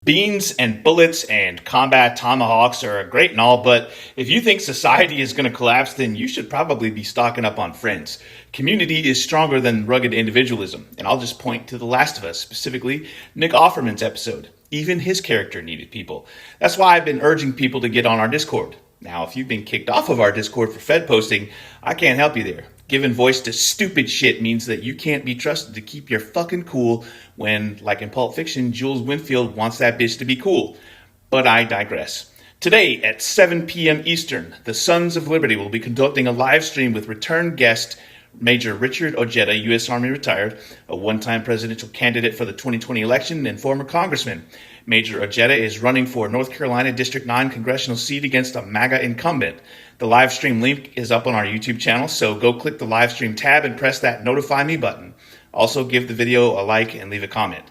Beans and bullets and combat tomahawks are great and all, but if you think society is going to collapse, then you should probably be stocking up on friends. Community is stronger than rugged individualism, and I'll just point to The Last of Us, specifically Nick Offerman's episode. Even his character needed people. That's why I've been urging people to get on our Discord. Now, if you've been kicked off of our Discord for Fed posting, I can't help you there. Giving voice to stupid shit means that you can't be trusted to keep your fucking cool when, like in Pulp Fiction, Jules Winfield wants that bitch to be cool. But I digress. Today at 7 p.m. Eastern, the Sons of Liberty will be conducting a live stream with return guest Major Richard Ojeda, U.S. Army retired, a one-time presidential candidate for the 2020 election and former congressman. Major Ojeda is running for North Carolina District 9 congressional seat against a MAGA incumbent. The live stream link is up on our YouTube channel, so go click the live stream tab and press that notify me button. Also give the video a like and leave a comment.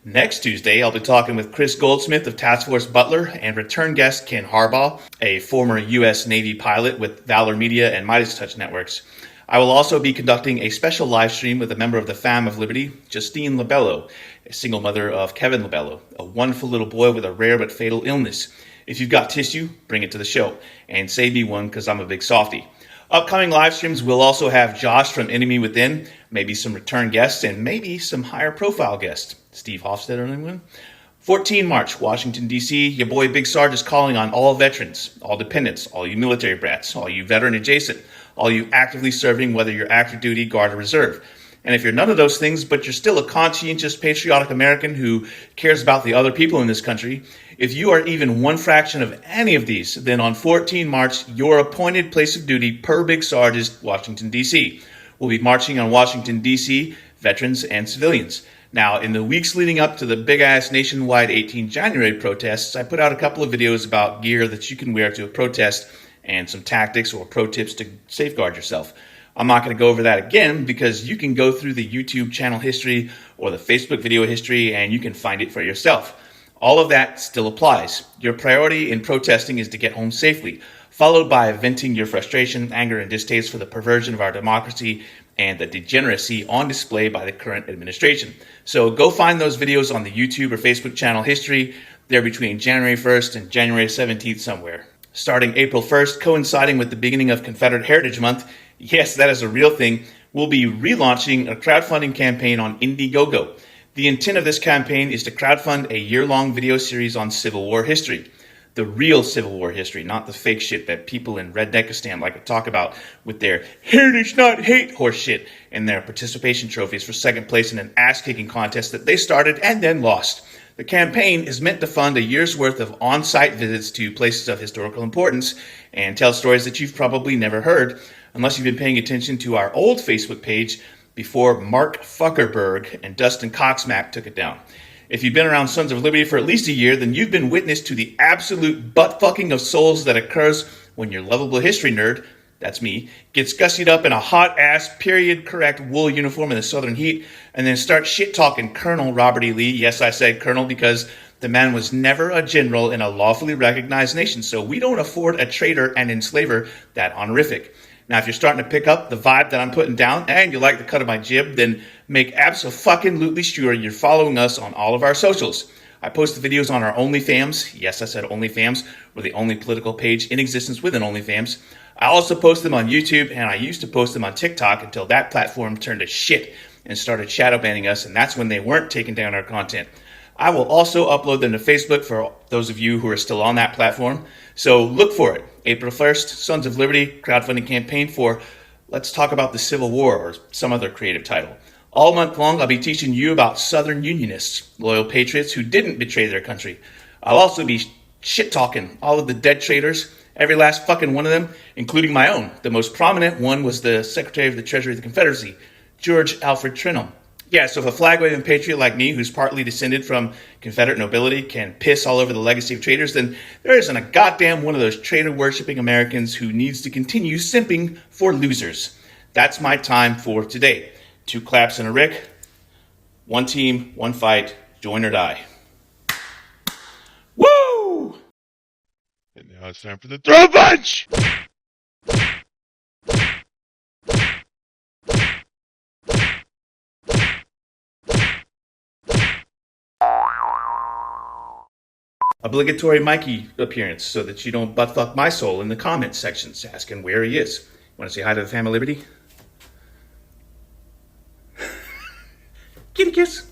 Next Tuesday, I'll be talking with Kris Goldsmith of Task Force Butler and return guest Ken Harbaugh, a former U.S. Navy pilot with Valor Media and Midas Touch Networks. I will also be conducting a special live stream with a member of the Fam of Liberty, Justine Labello, a single mother of Kevin Labello, a wonderful little boy with a rare but fatal illness. If you've got tissue, bring it to the show, and save me one because I'm a big softie. Upcoming live streams will also have Josh from Enemy Within, maybe some return guests, and maybe some higher profile guests. Steve Hofstetter or anyone? 14 March, Washington, D.C., your boy Big Sarge is calling on all veterans, all dependents, all you military brats, all you veteran adjacent, all you actively serving, whether you're active duty, guard, or reserve. And if you're none of those things, but you're still a conscientious, patriotic American who cares about the other people in this country, if you are even one fraction of any of these, then on 14 March, your appointed place of duty per Big Sarge is Washington, D.C. We'll be marching on Washington, D.C., veterans and civilians. Now, in the weeks leading up to the big-ass nationwide 18 January protests, I put out a couple of videos about gear that you can wear to a protest and some tactics or pro tips to safeguard yourself. I'm not going to go over that again because you can go through the YouTube channel history or the Facebook video history and you can find it for yourself. All of that still applies. Your priority in protesting is to get home safely, followed by venting your frustration, anger, and distaste for the perversion of our democracy and the degeneracy on display by the current administration. So go find those videos on the YouTube or Facebook channel history. They're between January 1st and January 17th somewhere. Starting April 1st, coinciding with the beginning of Confederate Heritage Month, yes, that is a real thing, we'll be relaunching a crowdfunding campaign on IndieGoGo. The intent of this campaign is to crowdfund a year-long video series on Civil War history. The real Civil War history, not the fake shit that people in Redneckistan like to talk about with their heritage not hate horse shit and their participation trophies for second place in an ass-kicking contest that they started and then lost. The campaign is meant to fund a year's worth of on-site visits to places of historical importance and tell stories that you've probably never heard, unless you've been paying attention to our old Facebook page before Mark Fuckerberg and Dustin Coxmack took it down. If you've been around Sons of Liberty for at least a year, then you've been witness to the absolute butt-fucking of souls that occurs when your lovable history nerd, that's me, gets gussied up in a hot-ass, period-correct wool uniform in the southern heat, and then starts shit-talking Colonel Robert E. Lee. Yes, I said Colonel because the man was never a general in a lawfully recognized nation, so we don't afford a traitor and enslaver that honorific. Now, if you're starting to pick up the vibe that I'm putting down and you like the cut of my jib, then make abso-fucking-lutely sure you're following us on all of our socials. I post the videos on our OnlyFams. Yes, I said OnlyFams. We're the only political page in existence with an OnlyFams. I also post them on YouTube, and I used to post them on TikTok until that platform turned to shit and started shadow banning us, and that's when they weren't taking down our content. I will also upload them to Facebook for those of you who are still on that platform. So look for it. April 1st, Sons of Liberty crowdfunding campaign for Let's Talk About the Civil War or some other creative title. All month long, I'll be teaching you about Southern Unionists, loyal patriots who didn't betray their country. I'll also be shit-talking all of the dead traitors, every last fucking one of them, including my own. The most prominent one was the Secretary of the Treasury of the Confederacy, George Alfred Trenholm. Yeah, so if a flag-waving patriot like me, who's partly descended from Confederate nobility, can piss all over the legacy of traitors, then there isn't a goddamn one of those traitor-worshipping Americans who needs to continue simping for losers. That's my time for today. 2 claps and a Rick. 1 team, 1 fight, join or die. Woo! And now it's time for the Throatpunch! Obligatory Mikey appearance so that you don't buttfuck my soul in the comments sections asking where he is. Want to say hi to the family, Liberty? Kitty kiss.